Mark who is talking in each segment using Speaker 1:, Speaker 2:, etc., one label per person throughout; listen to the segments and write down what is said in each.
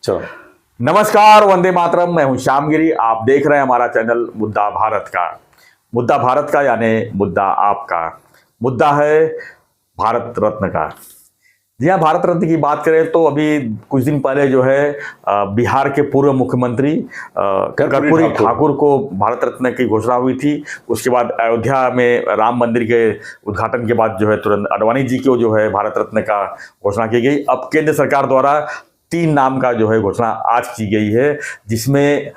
Speaker 1: चलो।
Speaker 2: नमस्कार, वंदे मातरम। मैं हूं श्यामगिरी। आप देख रहे हैं हमारा चैनल मुद्दा भारत का। मुद्दा भारत का यानी मुद्दा आपका। मुद्दा है भारत रत्न का। जी हाँ, भारत रत्न की बात करें तो अभी कुछ दिन पहले जो है बिहार के पूर्व मुख्यमंत्री कर्पूरी ठाकुर को भारत रत्न की घोषणा हुई थी। उसके बाद अयोध्या में राम मंदिर के उद्घाटन के बाद जो है तुरंत आडवाणी जी को जो है भारत रत्न का घोषणा की गई। अब केंद्र सरकार द्वारा 3 नाम का जो है घोषणा आज की गई है, जिसमें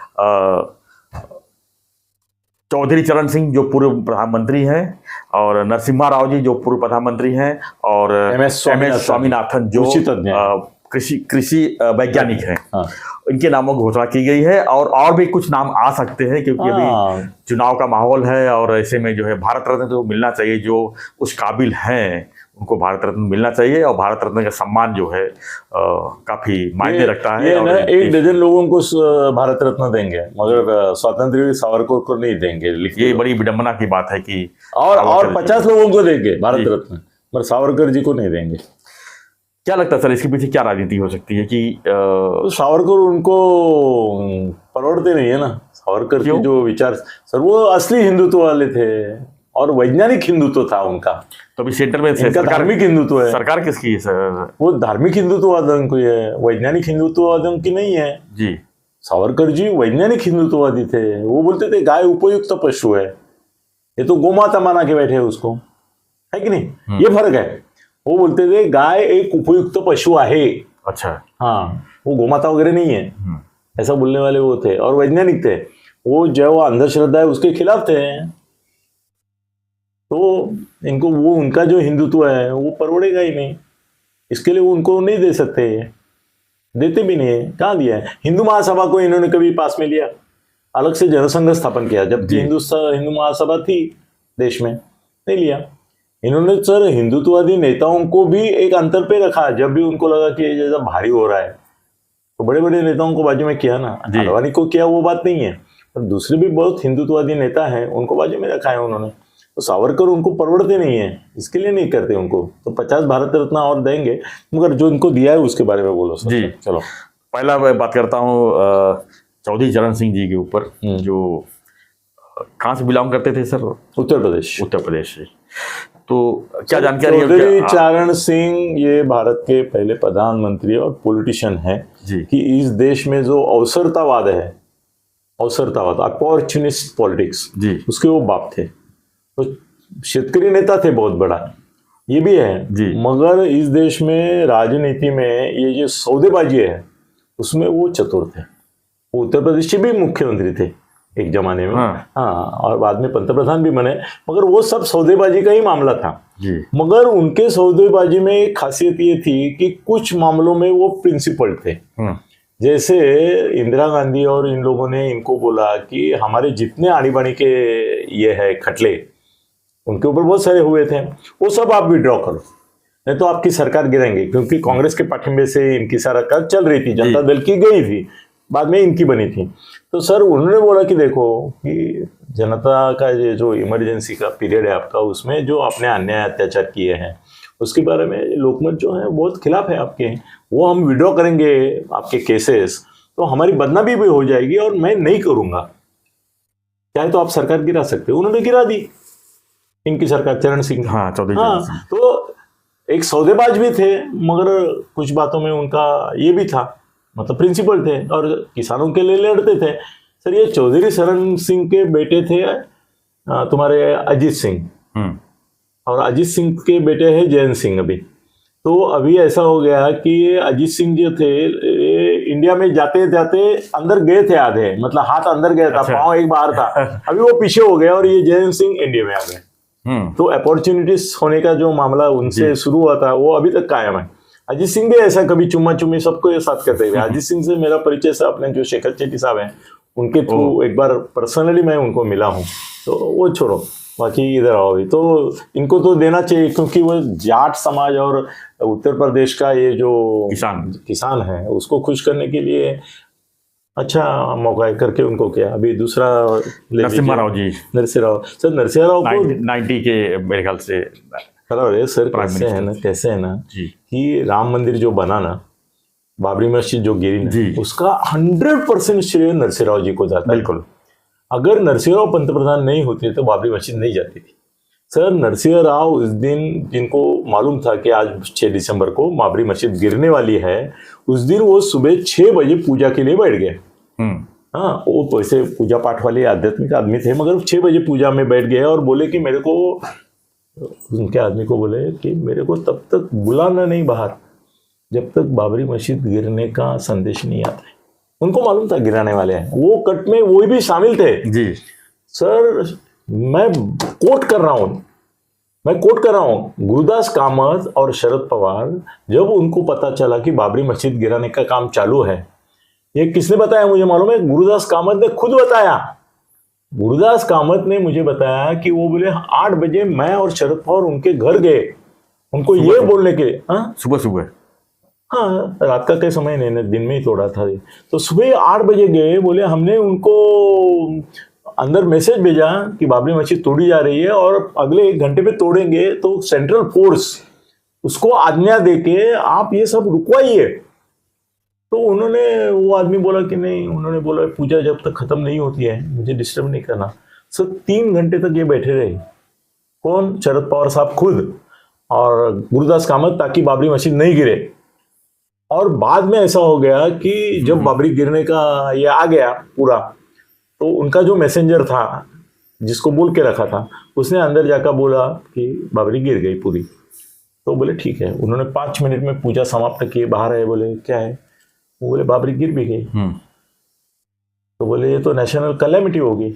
Speaker 2: चौधरी चरण सिंह जो पूर्व प्रधानमंत्री हैं, और नरसिम्हा राव जी जो पूर्व प्रधानमंत्री हैं, और एम.एस. स्वामीनाथन जो कृषि वैज्ञानिक हैं। इनके नामों की घोषणा की गई है। और भी कुछ नाम आ सकते हैं, क्योंकि अभी चुनाव का माहौल है और ऐसे में जो है भारत रत्न तो मिलना चाहिए। जो उस काबिल हैं उनको भारत रत्न मिलना चाहिए, और भारत रत्न का सम्मान जो है काफी मायने रखता है।
Speaker 1: और 1 डजन लोगों को भारत रत्न देंगे, मगर स्वतंत्र वीर सावरकर को नहीं देंगे।
Speaker 2: ये बड़ी विडंबना की बात है कि
Speaker 1: और 50 लोगों को देंगे भारत रत्न, मगर सावरकर जी को नहीं देंगे।
Speaker 2: क्या लगता है सर, इसके पीछे क्या राजनीति हो सकती है कि
Speaker 1: सावरकर उनको परवड़ते नहीं है ना। सावरकर के जो विचार सर, वो असली हिंदुत्व वाले थे और वैज्ञानिक हिंदुत्व था उनका।
Speaker 2: तो अभी सेंटर में
Speaker 1: धार्मिक हिंदुत्व है।
Speaker 2: सरकार किसकी है सर?
Speaker 1: वो धार्मिक हिंदुत्ववाद की है, वैज्ञानिक हिंदुत्ववाद की नहीं है
Speaker 2: जी।
Speaker 1: सावरकर जी वैज्ञानिक हिंदुत्ववादी थे। वो बोलते थे गाय उपयुक्त पशु है, ये तो गोमाता माना के बैठे उसको, है कि नहीं? ये फर्क है। वो बोलते थे गाय एक उपयुक्त पशु है।
Speaker 2: अच्छा।
Speaker 1: हाँ, वो गोमाता वगैरह नहीं है, ऐसा बोलने वाले वो थे और वैज्ञानिक थे। वो जो अंधश्रद्धा है उसके खिलाफ थे। तो इनको वो उनका जो हिंदुत्व है वो परवड़ेगा ही नहीं, इसके लिए वो उनको नहीं दे सकते, देते भी नहीं है। कहाँ दिया है? हिंदू महासभा को इन्होंने कभी पास में लिया? अलग से जनसंघ स्थापन किया, जबकि हिंदू महासभा थी देश में, नहीं लिया इन्होंने। सर, हिंदुत्ववादी नेताओं को भी एक अंतर पे रखा। जब भी उनको लगा कि ये जैसा भारी हो रहा है तो बड़े बड़े नेताओं को बाजू में किया ना। आडवाणी को किया वो बात नहीं है, पर दूसरे भी बहुत हिंदुत्ववादी नेता हैं, उनको बाजू में रखा है उन्होंने। तो सावरकर उनको परवड़ते नहीं है, इसके लिए नहीं करते उनको। तो 50 भारत रत्न और देंगे, मगर जो इनको दिया है उसके बारे में बोलो सर।
Speaker 2: जी
Speaker 1: चलो,
Speaker 2: पहला मैं बात करता हूँ चौधरी चरण सिंह जी के ऊपर, जो कहाँ से बिलोंग करते थे सर?
Speaker 1: उत्तर प्रदेश
Speaker 2: से। तो क्या जानकारी है?
Speaker 1: चौधरी चरण सिंह ये भारत के पहले प्रधानमंत्री और पॉलिटिशियन है कि इस देश में जो अवसरतावाद है, अपॉर्चुनिस्ट पॉलिटिक्स, उसके वो बाप थे। तो शेतकरी नेता थे बहुत बड़ा, ये भी है। मगर इस देश में राजनीति में ये जो सौदेबाजी है उसमें वो चतुर थे। वो उत्तर प्रदेश के भी मुख्यमंत्री थे एक जमाने में। हाँ, और बाद में पंतप्रधान भी बने, मगर वो सब सौदेबाजी का ही मामला था। मगर उनके सौदेबाजी में एक खासियत ये थी कि कुछ मामलों में वो प्रिंसिपल थे। जैसे इंदिरा गांधी और इन लोगों ने इनको बोला कि हमारे जितने आड़ी बाड़ी के ये है खटले, उनके ऊपर बहुत सारे हुए थे, वो सब आप विड्रॉ करो, नहीं तो आपकी सरकार गिरेंगे। क्योंकि कांग्रेस के पाठिंबे से इनकी सरकार चल रही थी, जनता दल की गई थी, बाद में इनकी बनी थी। तो सर उन्होंने बोला कि देखो कि जनता का ये जो इमरजेंसी का पीरियड है आपका, उसमें जो आपने अन्याय अत्याचार किए हैं उसके बारे में लोकमत जो है बहुत खिलाफ है आपके, वो हम विड्रॉ करेंगे आपके केसेस, तो हमारी बदनामी भी हो जाएगी और मैं नहीं करूँगा, चाहे तो आप सरकार गिरा सकते हो। उन्होंने गिरा दी इनकी सरकार, चरण सिंह।
Speaker 2: हाँ,
Speaker 1: तो एक सौदेबाज भी थे, मगर कुछ बातों में उनका ये भी था, मतलब प्रिंसिपल थे और किसानों के लिए लड़ते थे। सर, ये चौधरी चरण सिंह के बेटे थे तुम्हारे अजीत सिंह, और अजीत सिंह के बेटे हैं जयंत सिंह। अभी तो अभी ऐसा हो गया कि ये अजीत सिंह जो थे इंडिया में जाते जाते अंदर गए थे आधे, मतलब हाथ अंदर गया था, पाँव एक बाहर था। अभी वो पीछे हो गए और ये जयंत सिंह इंडिया में आ गए। तो अपॉर्चुनिटीज होने का जो मामला उनसे शुरू हुआ था वो अभी तक कायम है। अजीत सिंह भी ऐसा कभी चुम्मा चुम्मी सबको ये साथ करते थे। अजीत सिंह से मेरा परिचय से अपने जो शेखर चेट्टी साहब हैं उनके थ्रू एक बार पर्सनली मैं उनको मिला हूँ। तो वो छोड़ो, बाकी इधर आओ। तो इनको तो देना चाहिए, क्योंकि वो जाट समाज और उत्तर प्रदेश का ये जो किसान है उसको खुश करने के लिए अच्छा मौका है करके उनको किया। अभी दूसरा
Speaker 2: नरसिम्हा राव जी,
Speaker 1: नरसिम्हा राव सर, नरसिम्हा राव को
Speaker 2: 90 के मेरे ख्याल से
Speaker 1: सर कैसे है ना कि राम मंदिर जो बना ना, बाबरी मस्जिद जो गिरी
Speaker 2: जी।
Speaker 1: ना, उसका 100% श्रेय नरसिंहराव जी को जाता है।
Speaker 2: बिल्कुल।
Speaker 1: अगर नरसिंहराव पंतप्रधान नहीं होते तो बाबरी मस्जिद नहीं जाती थी। सर नरसिंहराव इस दिन, जिनको मालूम था कि आज 6 दिसंबर को बाबरी मस्जिद गिरने वाली है, उस दिन वो सुबह 6 बजे पूजा के लिए बैठ गए। हाँ, वो वैसे पूजा पाठ वाले आध्यात्मिक आदमी थे, मगर 6 बजे पूजा में बैठ गए और बोले कि मेरे को, उनके आदमी को बोले कि मेरे को तब तक बुलाना नहीं बाहर जब तक बाबरी मस्जिद गिरने का संदेश नहीं आता है। उनको मालूम था गिराने वाले हैं, वो कट में वो भी शामिल थे
Speaker 2: जी।
Speaker 1: सर मैं कोट कर रहा हूं, गुरुदास कामत और शरद पवार, जब उनको पता चला कि बाबरी मस्जिद गिराने का काम चालू है, ये किसने बताया मुझे मालूम है? गुरुदास कामत ने खुद बताया। गुरुदास कामत ने मुझे बताया कि वो बोले 8 बजे मैं और शरद पवार उनके घर गए, उनको ये बोलने के लिए।
Speaker 2: सुबह
Speaker 1: हाँ, रात का कई समय नहीं, दिन में ही तोड़ा था। तो सुबह 8 बजे गए, बोले हमने उनको अंदर मैसेज भेजा कि बाबरी मस्जिद तोड़ी जा रही है और अगले 1 घंटे में तोड़ेंगे, तो सेंट्रल फोर्स उसको आज्ञा देके आप ये सब रुकवाइए। तो उन्होंने, वो आदमी बोला कि नहीं, उन्होंने बोला पूजा जब तक खत्म नहीं होती है मुझे डिस्टर्ब नहीं करना। सर 3 घंटे तक ये बैठे रहे। कौन? शरद पवार साहब खुद और गुरुदास कामत, ताकि बाबरी मस्जिद नहीं गिरे। और बाद में ऐसा हो गया कि जब बाबरी गिरने का ये आ गया पूरा, तो उनका जो मैसेंजर था जिसको बोल के रखा था, उसने अंदर जाकर बोला कि बाबरी गिर गई पूरी। तो बोले ठीक है। उन्होंने 5 मिनट में पूजा समाप्त की, बाहर आए, बोले क्या है? वो बोले बाबरी गिर भी गई। तो बोले ये तो नेशनल कैलेमिटी होगी,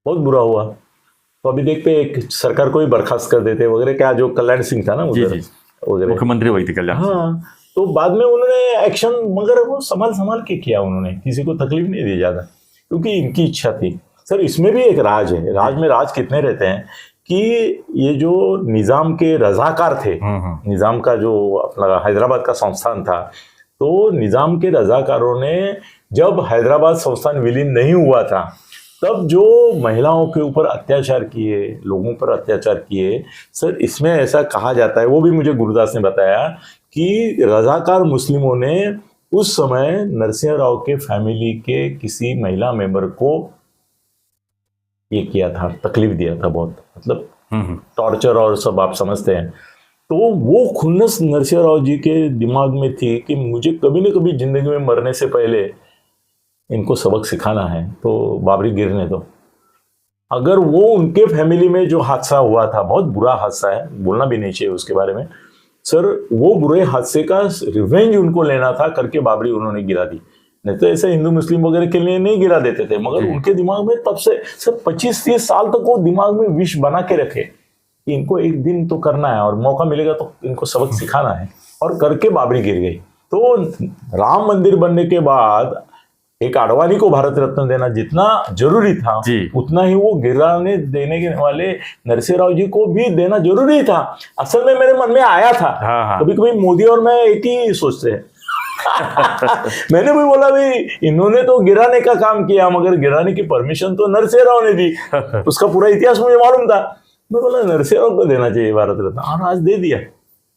Speaker 1: बहुत बुरा हुआ। तो अभी देखते एक सरकार को ही बर्खास्त कर देते वगैरह, क्या जो कल्याण सिंह था ना उधर वगैरह,
Speaker 2: मुख्यमंत्री वही थे कल्याण।
Speaker 1: हाँ, तो बाद में उन्होंने एक्शन, मगर वो संभाल के किया, उन्होंने किसी को तकलीफ नहीं दी ज्यादा, क्योंकि इनकी इच्छा थी। सर इसमें भी एक राज है, राज में राज कितने रहते हैं कि ये जो निजाम के रजाकार थे, निजाम का जो अपना हैदराबाद का संस्थान था, तो निजाम के रजाकारों ने जब हैदराबाद संस्थान विलीन नहीं हुआ था, तब जो महिलाओं के ऊपर अत्याचार किए, लोगों पर अत्याचार किए, सर इसमें ऐसा कहा जाता है, वो भी मुझे गुरुदास ने बताया कि रजाकार मुस्लिमों ने उस समय नरसिंहराव के फैमिली के किसी महिला मेंबर को ये किया था, तकलीफ दिया था बहुत, मतलब टॉर्चर और सब आप समझते हैं। तो वो खुन्नस नरसिंहराव जी के दिमाग में थी कि मुझे कभी न कभी जिंदगी में मरने से पहले इनको सबक सिखाना है, तो बाबरी गिरने दो। अगर वो उनके फैमिली में जो हादसा हुआ था, बहुत बुरा हादसा है, बोलना भी नहीं चाहिए उसके बारे में सर, वो बुरे हादसे का रिवेंज उनको लेना था करके बाबरी उन्होंने गिरा दी। नहीं तो ऐसे हिंदू मुस्लिम वगैरह के लिए नहीं गिरा देते थे, मगर उनके दिमाग में तब से सर 25-30 साल तक वो दिमाग में विष बना के रखे कि इनको एक दिन तो करना है और मौका मिलेगा तो इनको सबक सिखाना है, और करके बाबरी गिर गई। तो राम मंदिर बनने के बाद एक आडवाणी को भारत रत्न देना जितना जरूरी था, उतना ही वो गिराने देने के वाले नरसिंहराव जी को भी देना जरूरी था। असल में मेरे मन में आया था, कभी कभी मोदी और मैं एक ही सोचते हैं। मैंने भी बोला भाई इन्होंने तो गिराने का काम किया, मगर गिराने की परमिशन तो नरसिंहराव ने दी। उसका पूरा इतिहास मुझे मालूम था। मैं बोला नरसिंहराव को देना चाहिए भारत रत्न, और आज दे दिया।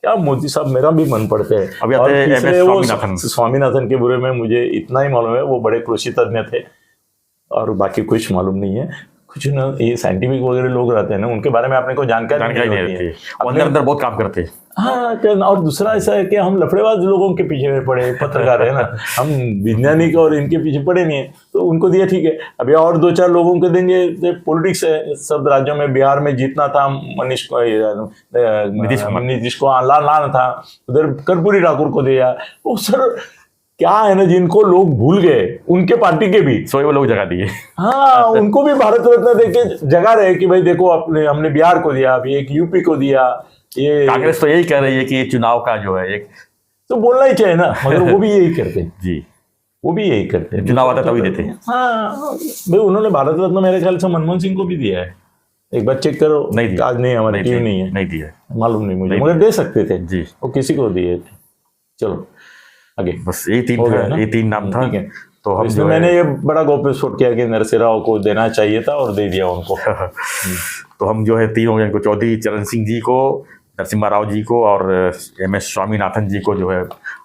Speaker 1: क्या मोदी साहब मेरा भी मन पड़ते हैं।
Speaker 2: अभी आते
Speaker 1: वो स्वामीनाथन के बारे में मुझे इतना ही मालूम है, वो बड़े कृषि तज्ञ थे, और बाकी कुछ मालूम नहीं है। कुछ ना, ये साइंटिफिक वगैरह लोग रहते हैं ना, उनके बारे में आपने को जानकारी नहीं होती है।
Speaker 2: अंदर बहुत काम करते हैं।
Speaker 1: हाँ, और दूसरा ऐसा है कि हम लफड़ेबाज लोगों के पीछे पड़े, पत्रकार है ना, हम वैज्ञानिक और इनके पीछे पड़े नहीं है, तो उनको दिया ठीक है। अभी और 2-4 लोगों को देंगे। पॉलिटिक्स है, सब राज्यों में, बिहार में जीतना था नीतीश को लाना था, उधर कर्पूरी ठाकुर को दिया। वो सर क्या है ना, जिनको लोग भूल गए, उनके पार्टी के भी
Speaker 2: वो लोग जगह दिए।
Speaker 1: हाँ, उनको भी भारत रत्न देके जगह रहे कि भाई देखो अपने हमने बिहार को दिया, अभी एक यूपी को दिया। ये
Speaker 2: कांग्रेस तो यही कह रही है कि चुनाव का जो है एक
Speaker 1: तो बोलना ही चाहिए ना, मगर वो भी यही करते हैं
Speaker 2: जी,
Speaker 1: वो भी यही करते हैं।
Speaker 2: चुनाव आता तभी देते हैं।
Speaker 1: हाँ भाई, उन्होंने भारत रत्न मेरे ख्याल से मनमोहन सिंह को भी दिया है, एक बार चेक करो।
Speaker 2: नहीं दिया,
Speaker 1: आज नहीं, हमारे क्यों नहीं है,
Speaker 2: नहीं दिया,
Speaker 1: मालूम नहीं मुझे, मगर दे सकते थे
Speaker 2: जी,
Speaker 1: वो किसी को दिए थे। चलो आगे,
Speaker 2: बस ये 3 नाम था।
Speaker 1: तो हम इसमें मैंने ये बड़ा गौप्यस्फोट किया कि नरसिंहराव को देना चाहिए था और दे दिया उनको।
Speaker 2: तो हम जो है 3 हो गए, चौधरी चरण सिंह जी को, नरसिम्हा राव जी को और MS स्वामीनाथन जी को जो है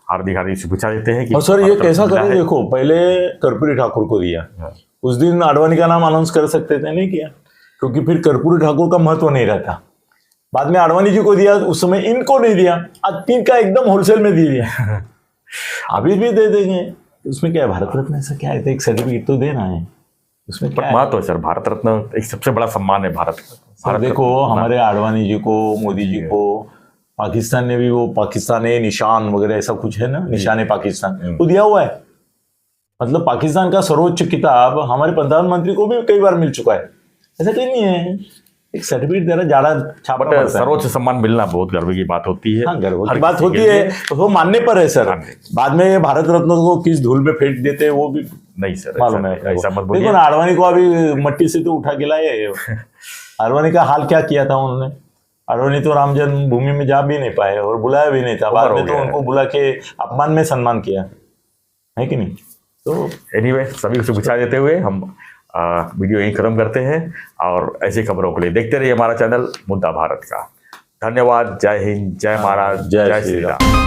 Speaker 2: हार्दिक हार्दिक शुभेच्छा देते हैं कि
Speaker 1: और सर ये
Speaker 2: भारत
Speaker 1: कैसा
Speaker 2: रत्न मिला
Speaker 1: करें,
Speaker 2: है।
Speaker 1: देखो पहले कर्पूरी ठाकुर को दिया, उस दिन आडवाणी का नाम अनाउंस कर सकते थे, नहीं किया, क्योंकि फिर कर्पूरी ठाकुर का महत्व नहीं रहता। बाद में आडवाणी जी को दिया, उस समय इनको नहीं दिया, आज 3 का एकदम होलसेल में दे दिया। अभी भी दे देंगे, उसमें क्या है, भारत रत्न ऐसा क्या है, एक सर्टिफिकेट तो देना है, उसमें क्या है?
Speaker 2: महत्व है सर, भारत रत्न एक सबसे बड़ा सम्मान है भारत का।
Speaker 1: सर देखो हमारे आडवाणी जी को, मोदी जी को, पाकिस्तान ने भी वो पाकिस्तान है निशान वगैरह ऐसा कुछ है ना, निशान है पाकिस्तान, वो दिया हुआ है। मतलब पाकिस्तान का सर्वोच्च किताब हमारे प्रधानमंत्री को भी कई बार मिल चुका है, ऐसा कहीं नहीं है। एक सर्टिफिकेट देना ज्यादा छापा
Speaker 2: बट सर्वोच्च सम्मान मिलना बहुत गर्व की बात होती है।
Speaker 1: हाँ, गर्व
Speaker 2: हर
Speaker 1: की बात
Speaker 2: किसी
Speaker 1: होती
Speaker 2: के
Speaker 1: है,
Speaker 2: लिए।
Speaker 1: तो वो मानने पर है सर। बाद में ये भारत रत्न को किस धूल में फेंक देते हैं वो भी
Speaker 2: नहीं सर,
Speaker 1: मालूम है।
Speaker 2: ऐसा मत
Speaker 1: देखो
Speaker 2: बोलिए।
Speaker 1: ना, आडवाणी को अभी मट्टी से तो उठा के लाए। आडवाणी का हाल क्या किया था उन्होंने, आडवाणी तो राम जन्मभूमि में जा भी नहीं पाए और बुलाया भी नहीं था, बाद में तो उनको बुला के अपमान में सम्मान किया है कि नहीं। तो
Speaker 2: एनीवे सभी को शुभेच्छा देते हुए हम वीडियो यहीं खत्म करते हैं, और ऐसी खबरों के लिए देखते रहिए हमारा चैनल मुद्दा भारत का। धन्यवाद। जय हिंद, जय महाराज, जय श्री राम।